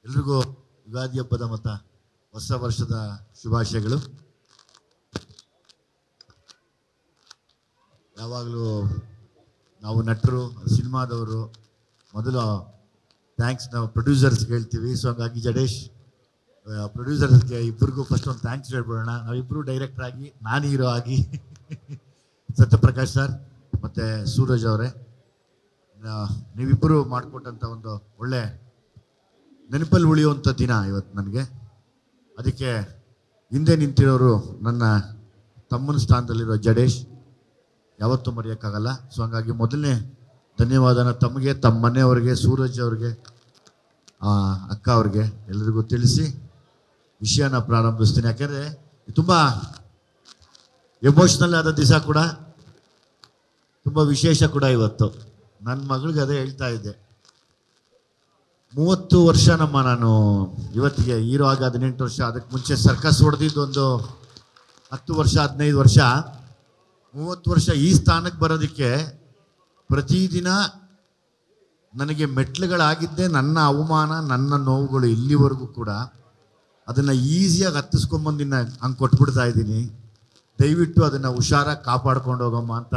ಎಲ್ರಿಗೂ ಯುಗಾದಿ ಹಬ್ಬದ ಮತ್ತು ಹೊಸ ವರ್ಷದ ಶುಭಾಶಯಗಳು. ಯಾವಾಗಲೂ ನಾವು ನಟರು, ಸಿನಿಮಾದವರು ಮೊದಲು ಥ್ಯಾಂಕ್ಸ್ ನಾವು ಪ್ರೊಡ್ಯೂಸರ್ಸ್ಗೆ ಹೇಳ್ತೀವಿ. ಸೊ ಹಂಗಾಗಿ ಜಡೇಶ್ ಪ್ರೊಡ್ಯೂಸರ್ಸ್ಗೆ ಇಬ್ಬರಿಗೂ ಫಸ್ಟ್ ಒಂದು ಥ್ಯಾಂಕ್ಸ್ ಹೇಳ್ಬಿಡೋಣ. ನಾವಿಬ್ಬರು ಡೈರೆಕ್ಟರ್ ಆಗಿ, ನಾನು ಹೀರೋ ಆಗಿ, ಸತ್ಯಪ್ರಕಾಶ್ ಸರ್ ಮತ್ತು ಸೂರಜ್ ಅವರೇ, ನೀವಿಬ್ಬರು ಮಾಡಿಕೊಟ್ಟಂಥ ಒಂದು ಒಳ್ಳೆ ನೆನಪಲ್ಲಿ ಉಳಿಯುವಂಥ ದಿನ ಇವತ್ತು ನನಗೆ. ಅದಕ್ಕೆ ಹಿಂದೆ ನಿಂತಿರೋರು ನನ್ನ ತಮ್ಮನ ಸ್ಥಾನದಲ್ಲಿರೋ ಜಡೇಶ್, ಯಾವತ್ತೂ ಮರೆಯೋಕ್ಕಾಗಲ್ಲ. ಸೊ ಹಂಗಾಗಿ ಮೊದಲನೇ ಧನ್ಯವಾದನ ತಮಗೆ, ತಮ್ಮ ಮನೆಯವ್ರಿಗೆ, ಸೂರಜ್ ಅವ್ರಿಗೆ, ಅಕ್ಕ ಅವ್ರಿಗೆ ಎಲ್ಲರಿಗೂ ತಿಳಿಸಿ ವಿಷಯನ ಪ್ರಾರಂಭಿಸ್ತೀನಿ. ಯಾಕೆಂದರೆ ತುಂಬ ಎಮೋಷ್ನಲ್ ಆದ ದಿವಸ ಕೂಡ, ತುಂಬ ವಿಶೇಷ ಕೂಡ ಇವತ್ತು. ನನ್ನ ಮಗಳಿಗೆ ಅದೇ ಹೇಳ್ತಾ ಇದ್ದೆ, 30 ವರ್ಷ ನಾನು ಇವತ್ತಿಗೆ ಹೀರೋ ಆಗಿ 18 ವರ್ಷ, ಅದಕ್ಕೆ ಮುಂಚೆ ಸರ್ಕಸ್ ಹೊಡೆದಿದ್ದು ಒಂದು 10 ವರ್ಷ 15 ವರ್ಷ, 30 ವರ್ಷ ಈ ಸ್ಥಾನಕ್ಕೆ ಬರೋದಕ್ಕೆ ಪ್ರತಿದಿನ ನನಗೆ ಮೆಟ್ಲುಗಳಾಗಿದ್ದೆ. ನನ್ನ ಅವಮಾನ, ನನ್ನ ನೋವುಗಳು ಇಲ್ಲಿವರೆಗೂ ಕೂಡ ಅದನ್ನು ಈಸಿಯಾಗಿ ಹತ್ತಿಸ್ಕೊಂಬಂದಿನ ಹಂಗೆ ಕೊಟ್ಬಿಡ್ತಾ ಇದ್ದೀನಿ. ದಯವಿಟ್ಟು ಅದನ್ನು ಹುಷಾರಾಗಿ ಕಾಪಾಡ್ಕೊಂಡು ಹೋಗಮ್ಮ ಅಂತ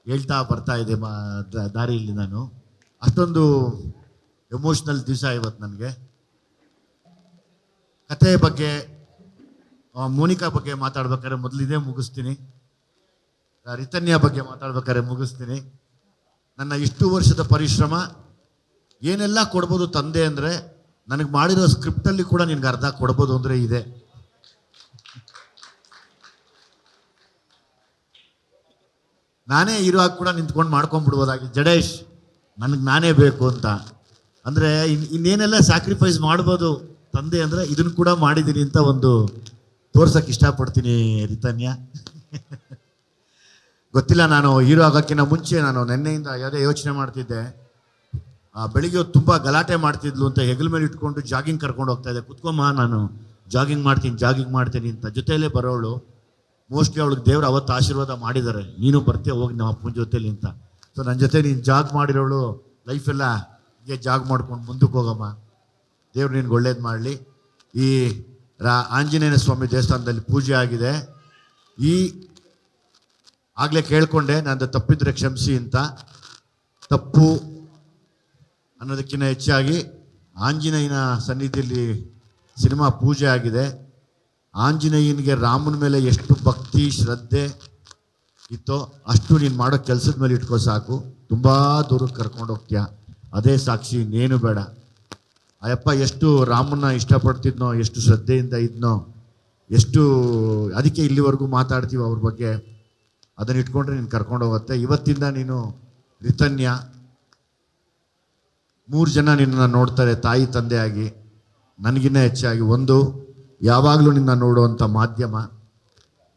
ಹೇಳ್ತಾ ಬರ್ತಾ ಇದೆ ದಾರಿಯಲ್ಲಿ. ನಾನು ಅಷ್ಟೊಂದು ಎಮೋಷ್ನಲ್ ದಿವಸ ಇವತ್ತು ನನಗೆ. ಕಥೆ ಬಗ್ಗೆ, ಮೋನಿಕಾ ಬಗ್ಗೆ ಮಾತಾಡ್ಬೇಕಾದ್ರೆ ಮೊದಲಿದೆ ಮುಗಿಸ್ತೀನಿ, ರಿತನ್ಯ ಬಗ್ಗೆ ಮಾತಾಡ್ಬೇಕಾದ್ರೆ ಮುಗಿಸ್ತೀನಿ. ನನ್ನ ಇಷ್ಟು ವರ್ಷದ ಪರಿಶ್ರಮ ಏನೆಲ್ಲ ಕೊಡ್ಬೋದು ತಂದೆ ಅಂದರೆ, ನನಗೆ ಮಾಡಿರೋ ಸ್ಕ್ರಿಪ್ಟಲ್ಲಿ ಕೂಡ ನಿನ್ಗೆ ಅರ್ಧ ಕೊಡ್ಬೋದು ಅಂದರೆ ಇದೆ. ನಾನೇ ಹೀರೋ ಆಗಿ ಕೂಡ ನಿಂತ್ಕೊಂಡು ಮಾಡ್ಕೊಂಡ್ಬಿಡ್ಬೋದಾಗಿ, ಜಡೇಶ್ ನನಗೆ ನಾನೇ ಬೇಕು ಅಂತ. ಅಂದರೆ ಇನ್ನೇನೆಲ್ಲ ಸ್ಯಾಕ್ರಿಫೈಸ್ ಮಾಡ್ಬೋದು ತಂದೆ ಅಂದರೆ ಇದನ್ನು ಕೂಡ ಮಾಡಿದ್ದೀನಿ ಅಂತ ಒಂದು ತೋರ್ಸೋಕ್ಕೆ ಇಷ್ಟಪಡ್ತೀನಿ ರಿತನ್ಯ. ಗೊತ್ತಿಲ್ಲ, ನಾನು ಹೀರೋ ಆಗೋಕ್ಕಿಂತ ಮುಂಚೆ ನಾನು ನೆನ್ನೆಯಿಂದ ಯಾವುದೇ ಯೋಚನೆ ಮಾಡ್ತಿದ್ದೆ. ಬೆಳಿಗ್ಗೆ ತುಂಬ ಗಲಾಟೆ ಮಾಡ್ತಿದ್ಲು ಅಂತ ಹೆಗಲ ಮೇಲೆ ಇಟ್ಕೊಂಡು ಜಾಗಿಂಗ್ ಕರ್ಕೊಂಡು ಹೋಗ್ತಾ ಇದ್ದೆ. ಕುತ್ಕೊಮ್ಮ, ನಾನು ಜಾಗಿಂಗ್ ಮಾಡ್ತೀನಿ ಅಂತ. ಜೊತೆಯಲ್ಲೇ ಬರೋಳು. ಮೋಸ್ಟ್ಲಿ ಅವಳಿಗೆ ದೇವ್ರು ಅವತ್ತು ಆಶೀರ್ವಾದ ಮಾಡಿದ್ದಾರೆ, ನೀನು ಬರ್ತೀಯ ಹೋಗಿ ನಮ್ಮ ಅಪ್ಪನ ಜೊತೆಲಿ ಅಂತ. ಸೊ ನನ್ನ ಜೊತೆ ನೀನು ಜಾಗ್ ಮಾಡಿರೋಳು, ಲೈಫೆಲ್ಲ ಹೀಗೆ ಜಾಗ್ ಮಾಡ್ಕೊಂಡು ಮುಂದಕ್ಕೆ ಹೋಗಮ್ಮ, ದೇವ್ರು ನಿನ್ಗೆ ಒಳ್ಳೇದು ಮಾಡಲಿ. ಈ ಆಂಜನೇಯ ಸ್ವಾಮಿ ದೇವಸ್ಥಾನದಲ್ಲಿ ಪೂಜೆ ಆಗಿದೆ. ಆಗಲೇ ಕೇಳ್ಕೊಂಡೆ, ನಂದು ತಪ್ಪಿದ್ರೆ ಕ್ಷಮಿಸಿ ಅಂತ. ತಪ್ಪು ಅನ್ನೋದಕ್ಕಿಂತ ಹೆಚ್ಚಾಗಿ ಆಂಜನೇಯನ ಸನ್ನಿಧಿಯಲ್ಲಿ ಸಿನಿಮಾ ಪೂಜೆ ಆಗಿದೆ. ಆಂಜನೇಯನಿಗೆ ರಾಮನ ಮೇಲೆ ಎಷ್ಟು ಭಕ್ತಿ ಶ್ರದ್ಧೆ ಇತ್ತೋ ಅಷ್ಟು ನೀನು ಮಾಡೋ ಕೆಲಸದ ಮೇಲೆ ಇಟ್ಕೋ ಸಾಕು. ತುಂಬ ದೂರಕ್ಕೆ ಕರ್ಕೊಂಡು ಹೋಗ್ತೀಯ, ಅದೇ ಸಾಕ್ಷಿ, ಇನ್ನೇನು ಬೇಡ. ಅಯ್ಯಪ್ಪ ಎಷ್ಟು ರಾಮನ್ನ ಇಷ್ಟಪಡ್ತಿದ್ನೋ, ಎಷ್ಟು ಶ್ರದ್ಧೆಯಿಂದ ಇದ್ನೋ, ಎಷ್ಟು ಅದಕ್ಕೆ ಇಲ್ಲಿವರೆಗೂ ಮಾತಾಡ್ತೀವಿ ಅವ್ರ ಬಗ್ಗೆ. ಅದನ್ನು ಇಟ್ಕೊಂಡ್ರೆ ನೀನು ಕರ್ಕೊಂಡು ಹೋಗುತ್ತೆ. ಇವತ್ತಿಂದ ನೀನು ರಿತನ್ಯ 3 ಜನ ನಿನ್ನನ್ನು ನೋಡ್ತಾರೆ ತಾಯಿ ತಂದೆಯಾಗಿ, ನನಗಿನ್ನ ಹೆಚ್ಚಾಗಿ. ಒಂದು, ಯಾವಾಗಲೂ ನಿನ್ನ ನೋಡುವಂಥ ಮಾಧ್ಯಮ.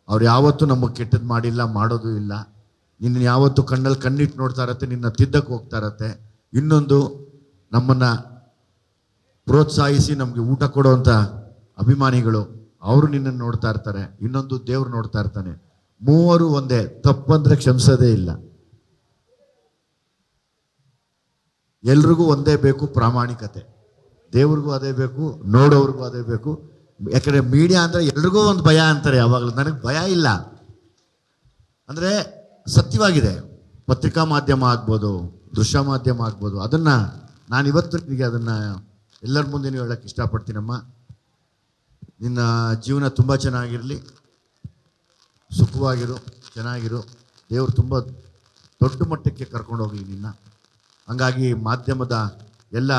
ಅವ್ರು ಯಾವತ್ತೂ ನಮಗೆ ಕೆಟ್ಟದ್ದು ಮಾಡಿಲ್ಲ, ಮಾಡೋದು ಇಲ್ಲ. ನಿನ್ನ ಯಾವತ್ತೂ ಕಣ್ಣಲ್ಲಿ ಕಣ್ಣಿಟ್ಟು ನೋಡ್ತಾ ಇರತ್ತೆ, ನಿನ್ನ ತಿದ್ದಕ್ಕೆ ಹೋಗ್ತಾ ಇರತ್ತೆ. ಇನ್ನೊಂದು, ನಮ್ಮನ್ನು ಪ್ರೋತ್ಸಾಹಿಸಿ ನಮಗೆ ಊಟ ಕೊಡುವಂಥ ಅಭಿಮಾನಿಗಳು, ಅವರು ನಿನ್ನನ್ನು ನೋಡ್ತಾ ಇರ್ತಾರೆ. ಇನ್ನೊಂದು, ದೇವ್ರು ನೋಡ್ತಾ ಇರ್ತಾನೆ. 3 ಒಂದೇ, ತಪ್ಪಂದ್ರೆ ಕ್ಷಮಿಸೋದೇ ಇಲ್ಲ. ಎಲ್ರಿಗೂ ಒಂದೇ ಬೇಕು ಪ್ರಾಮಾಣಿಕತೆ. ದೇವ್ರಿಗೂ ಅದೇ ಬೇಕು, ನೋಡೋವ್ರಿಗೂ ಅದೇ ಬೇಕು. ಯಾಕಂದರೆ ಮೀಡಿಯಾ ಅಂದರೆ ಎಲ್ರಿಗೂ ಒಂದು ಭಯ ಅಂತಾರೆ ಯಾವಾಗಲೂ. ನನಗೆ ಭಯ ಇಲ್ಲ. ಅಂದರೆ ಸತ್ಯವಾಗಿದೆ, ಪತ್ರಿಕಾ ಮಾಧ್ಯಮ ಆಗ್ಬೋದು, ದೃಶ್ಯ ಮಾಧ್ಯಮ ಆಗ್ಬೋದು. ಅದನ್ನು ನಾನು ಇವತ್ತು ನಿಮಗೆ ಅದನ್ನು ಎಲ್ಲರ ಮುಂದೆ ಹೇಳೋಕ್ಕೆ ಇಷ್ಟಪಡ್ತೀನಮ್ಮ. ನಿನ್ನ ಜೀವನ ತುಂಬ ಚೆನ್ನಾಗಿರಲಿ, ಸುಖವಾಗಿರು, ಚೆನ್ನಾಗಿರು. ದೇವರು ತುಂಬ ದೊಡ್ಡ ಮಟ್ಟಕ್ಕೆ ಕರ್ಕೊಂಡು ಹೋಗಲಿ ನಿನ್ನ. ಹಂಗಾಗಿ ಮಾಧ್ಯಮದ ಎಲ್ಲ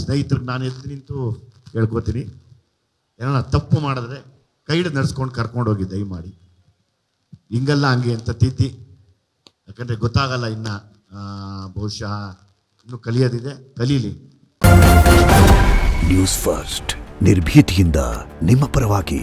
ಸ್ನೇಹಿತರಿಗೆ ನಾನು ಎದ್ದು ನಿಂತು ಹೇಳ್ಕೊತೀನಿ, ಏನೋ ತಪ್ಪು ಮಾಡಿದ್ರೆ ಕೈ ಹಿಡಿದು ನಡೆಸ್ಕೊಂಡು ಕರ್ಕೊಂಡು ಹೋಗಿ ದಯಮಾಡಿ. ಹಿಂಗಲ್ಲ ಹಂಗೆ ಅಂತ ತಿದ್ದಿ, ಯಾಕಂದರೆ ಗೊತ್ತಾಗಲ್ಲ ಇನ್ನು, ಬಹುಶಃ ಇನ್ನೂ ಕಲಿಯೋದಿದೆ, ಕಲೀಲಿ. ನ್ಯೂಸ್ ಫಸ್ಟ್, ನಿರ್ಭೀತಿಯಿಂದ ನಿಮ್ಮ ಪರವಾಗಿ.